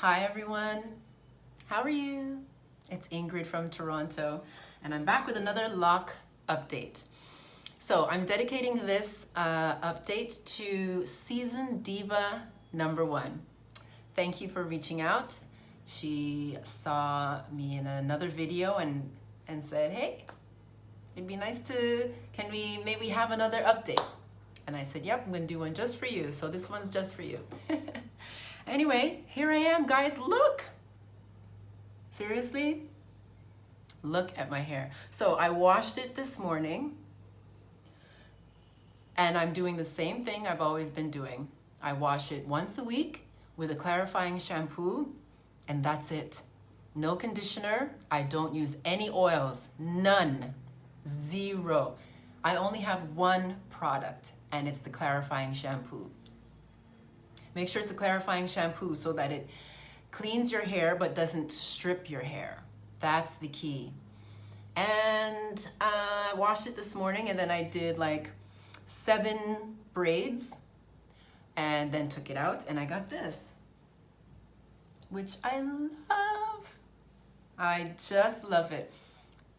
Hi everyone, how are you? It's Ingrid from Toronto and I'm back with another Loc update. So I'm dedicating this update to Season Diva #1. Thank you for reaching out. She saw me in another video and said, hey, it'd be nice to, can we maybe have another update? And I said, yep, I'm gonna do one just for you. So this one's just for you. Anyway, here I am, guys, look. Seriously? Look at my hair. So I washed it this morning and I'm doing the same thing I've always been doing. I wash it once a week with a clarifying shampoo and that's it. No conditioner. I don't use any oils, none, zero. I only have one product and it's the clarifying shampoo. Make sure it's a clarifying shampoo so that it cleans your hair but doesn't strip your hair. That's the key. And I washed it this morning and then I did like 7 braids and then took it out and I got this, which I love. I just love it.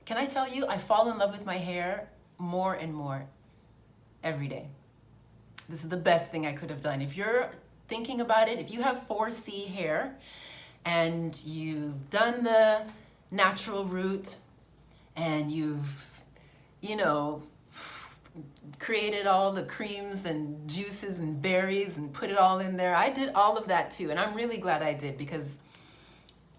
Can I tell you, I fall in love with my hair more and more every day. This is the best thing I could have done. If you're thinking about it, if you have 4C hair and you've done the natural route and you've, you know, created all the creams and juices and berries and put it all in there. I did all of that too, and I'm really glad I did because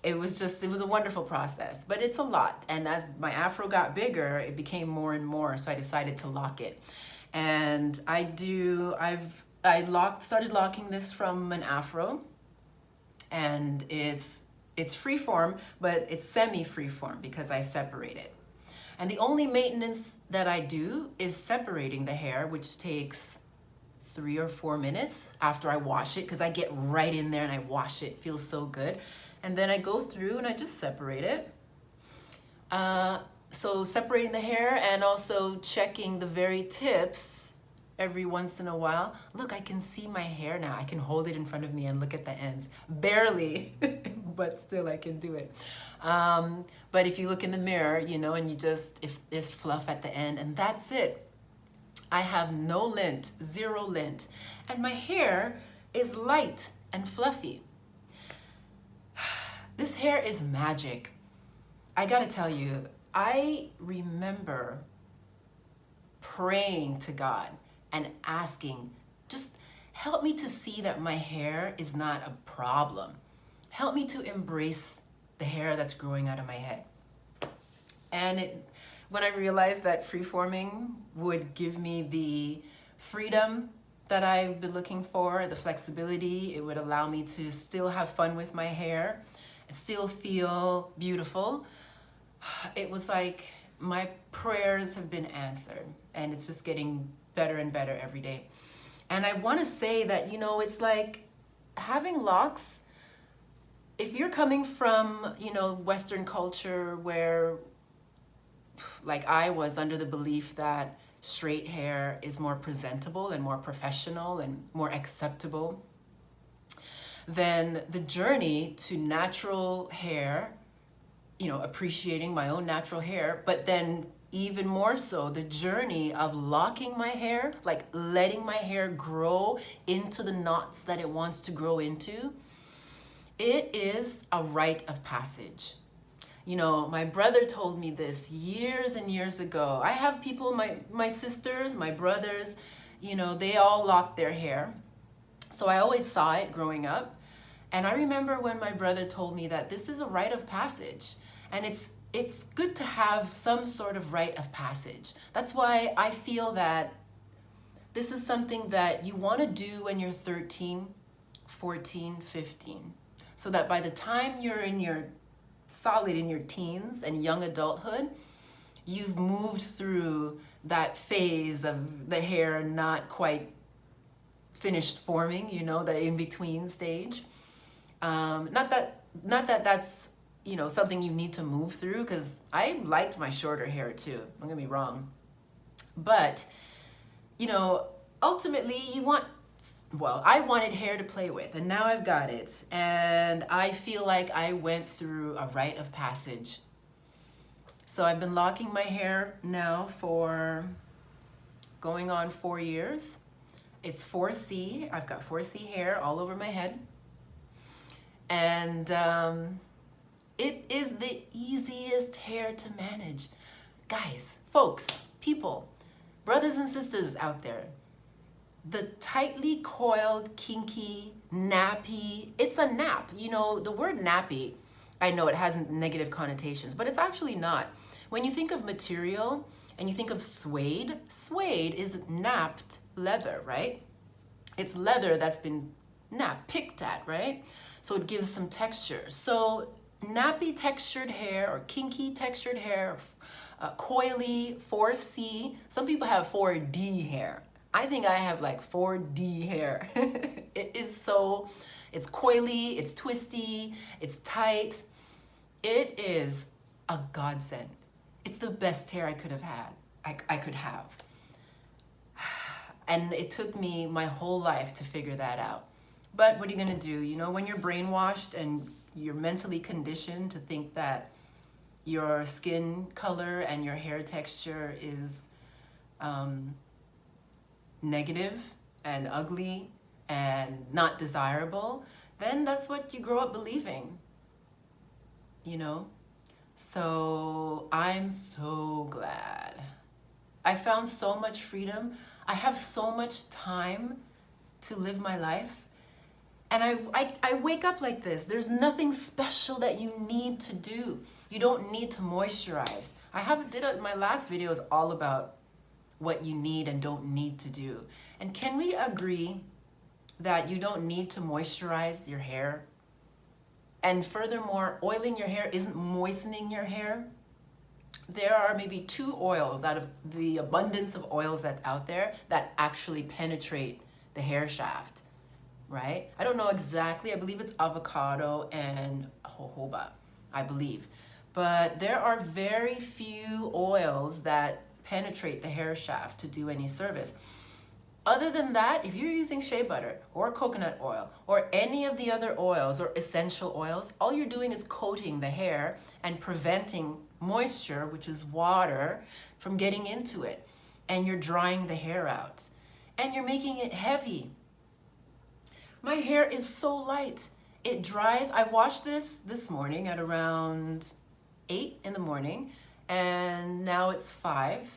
it was a wonderful process, but it's a lot. And as my afro got bigger, it became more and more, so I decided to lock it. And started locking this from an afro, and it's freeform, but it's semi-freeform because I separate it. And the only maintenance that I do is separating the hair, which takes 3 or 4 minutes after I wash it, because I get right in there and I wash it. It feels so good. And then I go through and I just separate it. So separating the hair and also checking the very tips every once in a while. Look, I can see my hair now. I can hold it in front of me and look at the ends. Barely, but still I can do it. But if you look in the mirror, you know, and if there's fluff at the end, and that's it. I have no lint, 0 lint. And my hair is light and fluffy. This hair is magic. I gotta tell you, I remember praying to God and asking, just help me to see that my hair is not a problem. Help me to embrace the hair that's growing out of my head. And when I realized that freeforming would give me the freedom that I've been looking for, the flexibility, it would allow me to still have fun with my hair, still feel beautiful. It was like my prayers have been answered and it's just getting better and better every day. And I want to say that, you know, it's like having locks, if you're coming from, you know, Western culture where, like I was under the belief that straight hair is more presentable and more professional and more acceptable, then the journey to natural hair, you know, appreciating my own natural hair, but then even more so, the journey of locking my hair, like letting my hair grow into the knots that it wants to grow into, it is a rite of passage. You know, my brother told me this years and years ago. I have people, my sisters, my brothers, you know, they all lock their hair. So I always saw it growing up. And I remember when my brother told me that this is a rite of passage. And it's good to have some sort of rite of passage. That's why I feel that this is something that you want to do when you're 13, 14, 15. So that by the time you're in your teens and young adulthood, you've moved through that phase of the hair not quite finished forming, you know, the in-between stage. Not that that's, you know, something you need to move through, because I liked my shorter hair too, don't get me wrong. But, you know, ultimately you want Well, I wanted hair to play with, and now I've got it. And I feel like I went through a rite of passage. So I've been locking my hair now for going on 4 years. It's 4C. I've got 4C hair all over my head. And it is the easiest hair to manage. Guys, folks, people, brothers and sisters out there, the tightly coiled, kinky, nappy, it's a nap. You know, the word nappy, I know it has negative connotations, but it's actually not. When you think of material and you think of suede, suede is napped leather, right? It's leather that's been picked at, right? So it gives some texture. So nappy textured hair or kinky textured hair, coily, 4C. Some people have 4D hair. I think I have like 4D hair. It's coily, it's twisty, it's tight. It is a godsend. It's the best hair I could have had, I could have. And it took me my whole life to figure that out. But what are you gonna do? You know, when you're brainwashed and you're mentally conditioned to think that your skin color and your hair texture is negative and ugly and not desirable, then that's what you grow up believing, you know? So I'm so glad. I found so much freedom. I have so much time to live my life. And I wake up like this. There's nothing special that you need to do. You don't need to moisturize. My last video is all about what you need and don't need to do. And can we agree that you don't need to moisturize your hair? And furthermore, oiling your hair isn't moistening your hair. There are maybe 2 oils out of the abundance of oils that's out there that actually penetrate the hair shaft, right? I don't know exactly. I believe it's avocado and jojoba, I believe. But there are very few oils that penetrate the hair shaft to do any service. Other than that, if you're using shea butter or coconut oil or any of the other oils or essential oils, all you're doing is coating the hair and preventing moisture, which is water, from getting into it. And you're drying the hair out. And you're making it heavy. My hair is so light. It dries. I washed this morning at around 8 in the morning, and now it's 5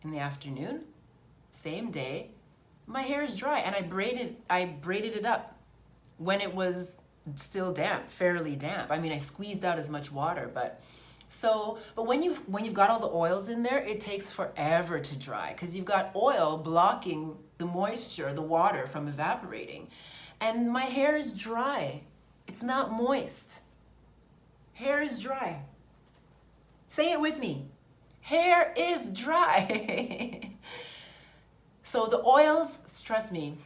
in the afternoon. Same day. My hair is dry, and I braided it up when it was still damp, fairly damp. I mean, I squeezed out as much water, but when you've got all the oils in there, it takes forever to dry because you've got oil blocking the moisture, the water from evaporating. And my hair is dry. It's not moist. Hair is dry. Say it with me. Hair is dry. So the oils, trust me,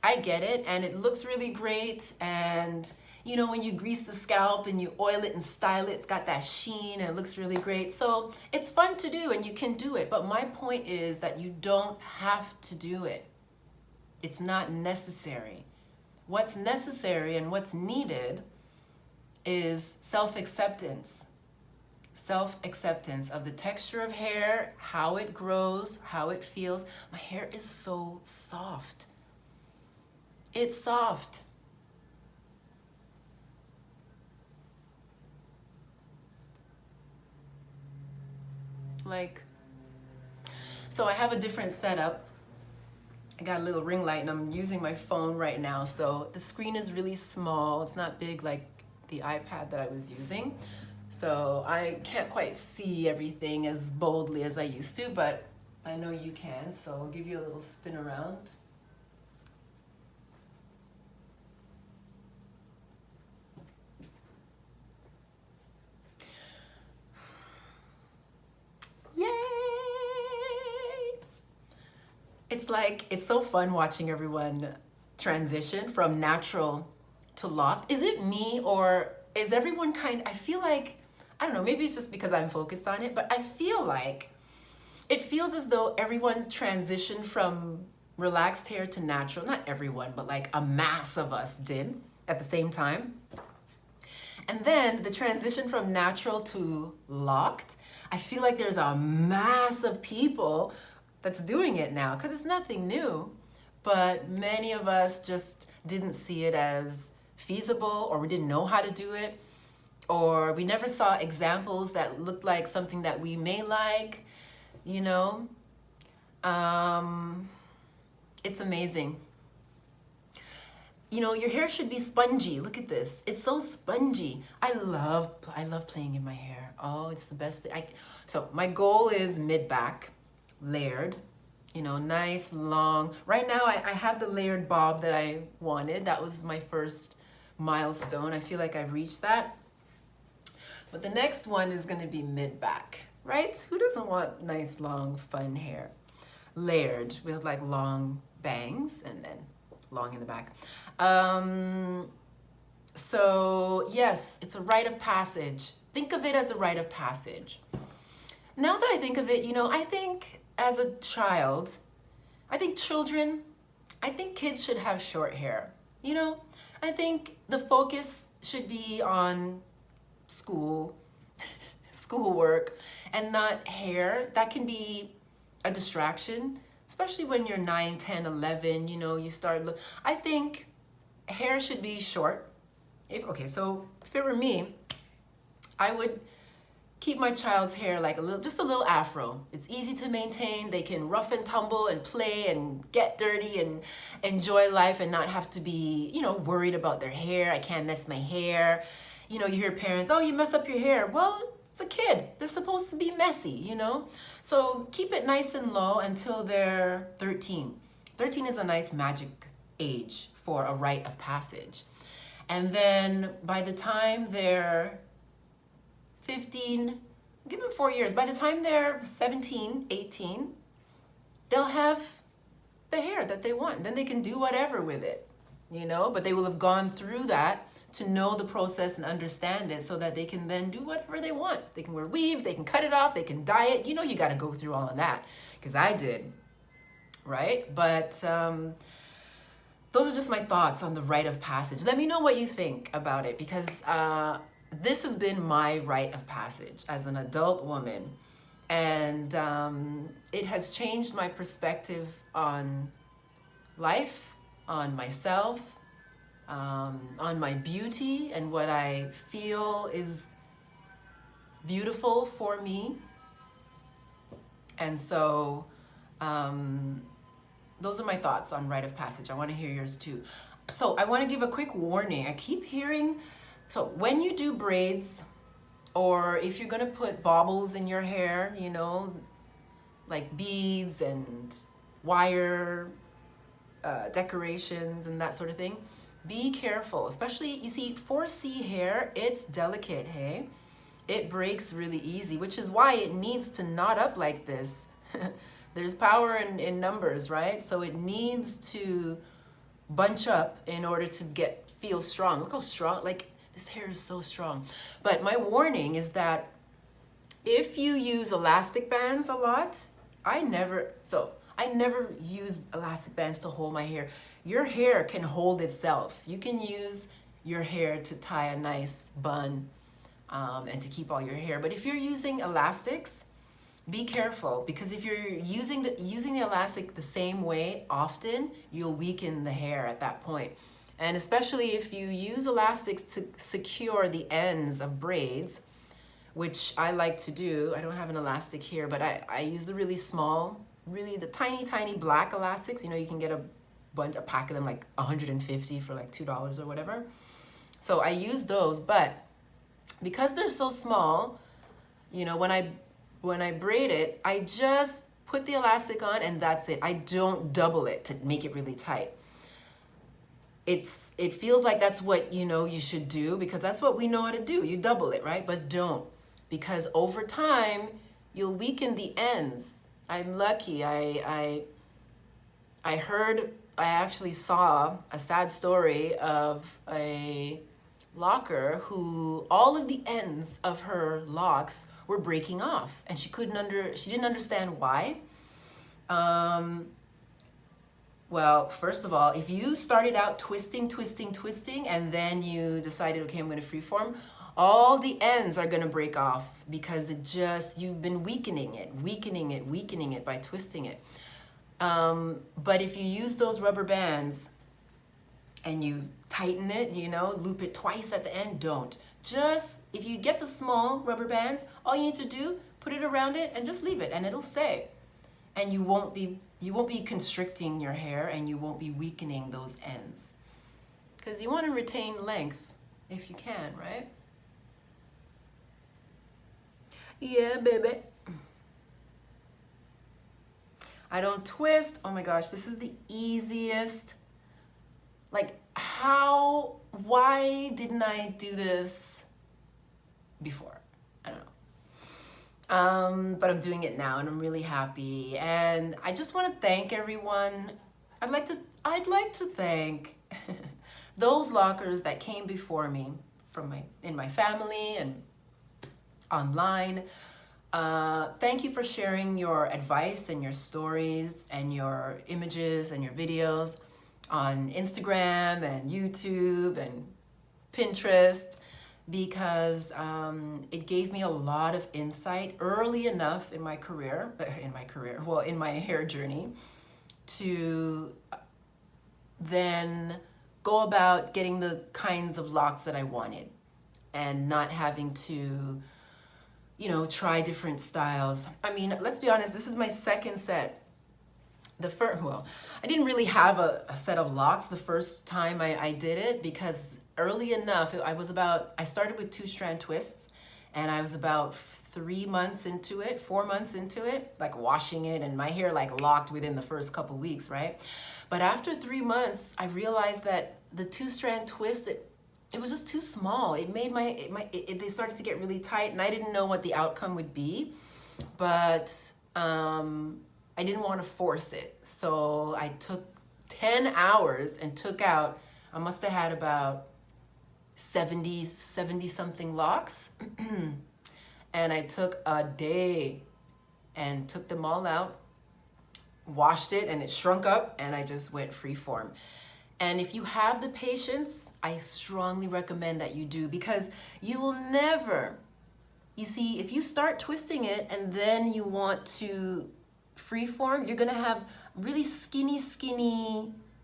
I get it, and it looks really great. And you know, when you grease the scalp and you oil it and style it, it's got that sheen and it looks really great. So it's fun to do and you can do it. But my point is that you don't have to do it. It's not necessary. What's necessary and what's needed is self-acceptance. Self-acceptance of the texture of hair, how it grows, how it feels. My hair is so soft. It's soft. So I have a different setup. I got a little ring light and I'm using my phone right now. So the screen is really small. It's not big like the iPad that I was using. So I can't quite see everything as boldly as I used to, but I know you can. So I'll give you a little spin around. Yay! It's so fun watching everyone transition from natural to locked. Is it me or is everyone I feel like, I don't know, maybe it's just because I'm focused on it, but I feel like it feels as though everyone transitioned from relaxed hair to natural. Not everyone, but like a mass of us did at the same time. And then the transition from natural to locked, I feel like there's a mass of people that's doing it now because it's nothing new. But many of us just didn't see it as feasible, or we didn't know how to do it, or we never saw examples that looked like something that we may like, you know. It's amazing. You know, your hair should be spongy. Look at this. It's so spongy. I love playing in my hair. Oh, it's the best thing. So my goal is mid-back, layered, you know, nice, long. Right now I have the layered bob that I wanted. That was my first milestone. I feel like I've reached that. But the next one is gonna be mid-back, right? Who doesn't want nice, long, fun hair? Layered with like long bangs and then long in the back. So yes, it's a rite of passage. Think of it as a rite of passage. Now that I think of it, you know, I think as a child, I think kids should have short hair. You know, I think the focus should be on schoolwork and not hair. That can be a distraction, especially when you're 9, 10, 11, you know, you start I think hair should be short. So if it were me, I would keep my child's hair like just a little afro. It's easy to maintain. They can rough and tumble and play and get dirty and enjoy life and not have to be, you know, worried about their hair. I can't mess my hair. You know, you hear parents, oh, you mess up your hair. Well, it's a kid. They're supposed to be messy, you know? So keep it nice and low until they're 13. 13 is a nice magic age for a rite of passage. And then by the time they're 15, give them 4 years. By the time they're 17, 18, they'll have the hair that they want. Then they can do whatever with it, you know? But they will have gone through that to know the process and understand it so that they can then do whatever they want. They can wear weave, they can cut it off, they can dye it. You know, you got to go through all of that because I did, right? But those are just my thoughts on the rite of passage. Let me know what you think about it because this has been my rite of passage as an adult woman. And it has changed my perspective on life, on myself, on my beauty and what I feel is beautiful for me. And so those are my thoughts on rite of passage. I want to hear yours too. So I want to give a quick warning. I keep hearing, so when you do braids or if you're going to put baubles in your hair, you know, like beads and wire decorations and that sort of thing, be careful, especially, you see, 4C hair, it's delicate, hey? It breaks really easy, which is why it needs to knot up like this. There's power in numbers, right? So it needs to bunch up in order to feel strong. Look how strong, like this hair is so strong. But my warning is that if you use elastic bands a lot, I never use elastic bands to hold my hair. Your hair can hold itself. You can use your hair to tie a nice bun and to keep all your hair. But if you're using elastics, be careful because if you're using the elastic the same way often, you'll weaken the hair at that point. And especially if you use elastics to secure the ends of braids, which I like to do. I don't have an elastic here, but I use the really small, really the tiny, tiny black elastics. You know, you can get a pack of them like 150 for like $2 or whatever. So I use those, but because they're so small, you know, when I braid it, I just put the elastic on and that's it. I don't double it to make it really tight. It feels like that's what, you know, you should do because that's what we know how to do. You double it, right? But don't, because over time you'll weaken the ends. I'm lucky. I actually saw a sad story of a locker who all of the ends of her locks were breaking off and she didn't understand why. Well, first of all, if you started out twisting, twisting, twisting, and then you decided, okay, I'm going to freeform, all the ends are going to break off because you've been weakening it, weakening it, weakening it by twisting it. But if you use those rubber bands and you tighten it, loop it twice at the end, don't. Just, if you get the small rubber bands, all you need to do, put it around it and just leave it and it'll stay. And you won't be constricting your hair and you won't be weakening those ends. Because you want to retain length if you can, right? Yeah, baby. I don't twist. Oh my gosh, this is the easiest. Like, why didn't I do this before? I don't know. But I'm doing it now and I'm really happy. And I just want to thank everyone. I'd like to thank those lockers that came before me in my family and online. Thank you for sharing your advice and your stories and your images and your videos on Instagram and YouTube and Pinterest, because it gave me a lot of insight early enough in my hair journey to then go about getting the kinds of locks that I wanted and not having to try different styles. I mean, let's be honest, this is my second set. I didn't really have a set of locks the first time I did it, because early enough, I started with 2-strand twists, and I was about 4 months into it, like washing it, and my hair like locked within the first couple weeks, right? But after 3 months, I realized that the 2-strand twist, it was just too small. It made they started to get really tight, and I didn't know what the outcome would be, but I didn't want to force it. So I took 10 hours and took out, I must have had about 70 something locks. And I took a day and took them all out, washed it, and it shrunk up, and I just went freeform. And if you have the patience, I strongly recommend that you do, because you will never, if you start twisting it and then you want to freeform, you're gonna have really skinny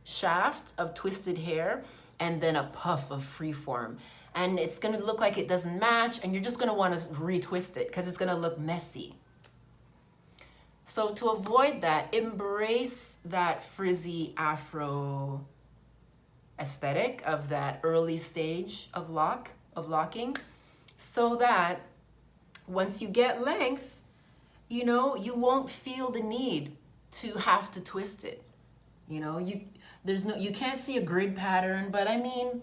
shaft of twisted hair and then a puff of freeform. And it's gonna look like it doesn't match, and you're just gonna wanna retwist it because it's gonna look messy. So to avoid that, embrace that frizzy afro aesthetic of that early stage of locking, so that once you get length, you won't feel the need to have to twist it. You can't see a grid pattern, but I mean,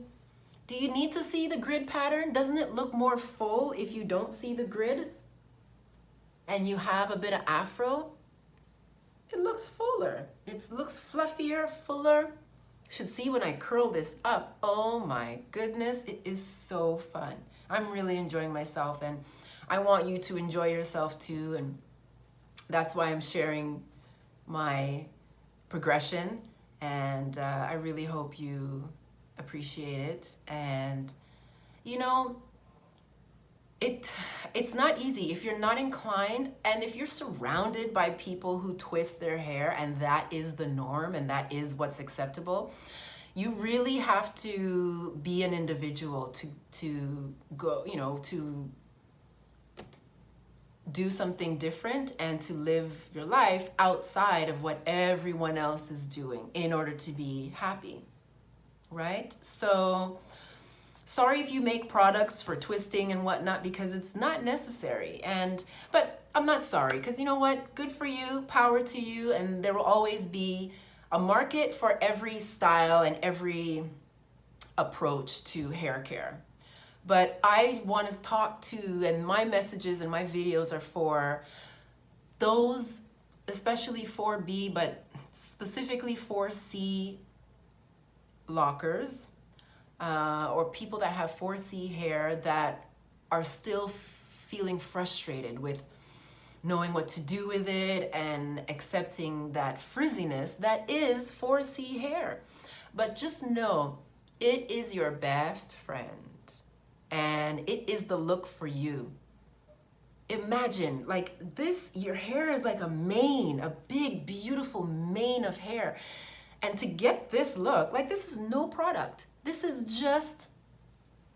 do you need to see the grid pattern? Doesn't it look more full if you don't see the grid and you have a bit of afro? It looks fuller. It looks fluffier, fuller. You should see when I curl this up. Oh my goodness, it is so fun. I'm really enjoying myself, and I want you to enjoy yourself too, and that's why I'm sharing my progression, and I really hope you appreciate it. And it's not easy if you're not inclined, and if you're surrounded by people who twist their hair and that is the norm and that is what's acceptable. You really have to be an individual to go, to do something different and to live your life outside of what everyone else is doing in order to be happy, right? So sorry if you make products for twisting and whatnot, because it's not necessary. But I'm not sorry, because you know what? Good for you, power to you, and there will always be a market for every style and every approach to hair care. But I want to talk to, and my messages and my videos are for those, especially 4B, but specifically 4C lockers, or people that have 4C hair that are still feeling frustrated with knowing what to do with it and accepting that frizziness that is 4C hair. But just know it is your best friend and it is the look for you. Imagine like this, your hair is like a mane, a big, beautiful mane of hair. And to get this look, like this is no product. This is just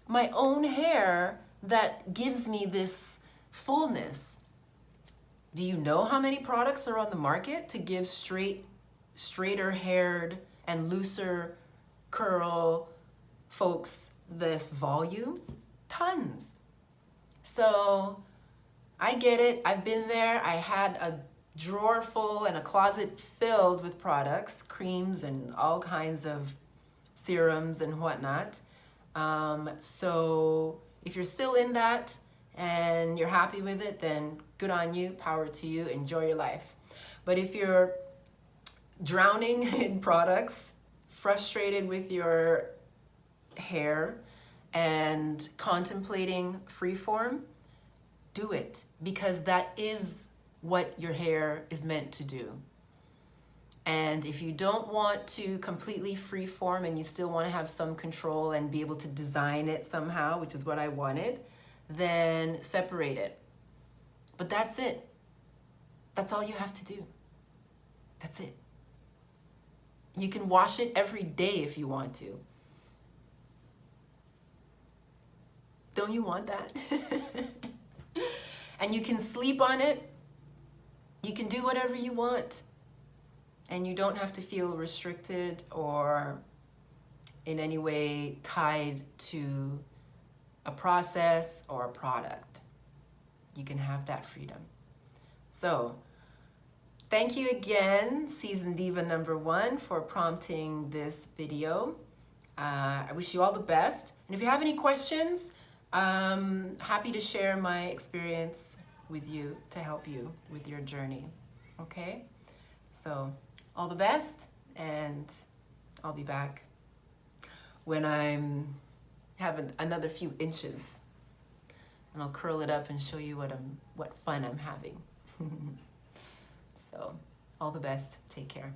my own hair that gives me this fullness. Do you know how many products are on the market to give straighter haired and looser curl folks this volume? Tons. So I get it. I've been there. I had a drawer full and a closet filled with products, creams and all kinds of serums and whatnot. So if you're still in that and you're happy with it, then good on you, power to you, enjoy your life. But if you're drowning in products, frustrated with your hair and contemplating freeform, do it, because that is what your hair is meant to do. And if you don't want to completely freeform and you still want to have some control and be able to design it somehow, which is what I wanted, then separate it. But that's it. That's all you have to do. That's it. You can wash it every day if you want to. Don't you want that? And you can sleep on it. You can do whatever you want. And you don't have to feel restricted or in any way tied to a process or a product. You can have that freedom. So, thank you again, Seasoned Diva #1, for prompting this video. I wish you all the best. And if you have any questions, I'm happy to share my experience with you to help you with your journey. Okay? So, all the best, and I'll be back when I'm having another few inches, and I'll curl it up and show you what fun I'm having. So, all the best. Take care.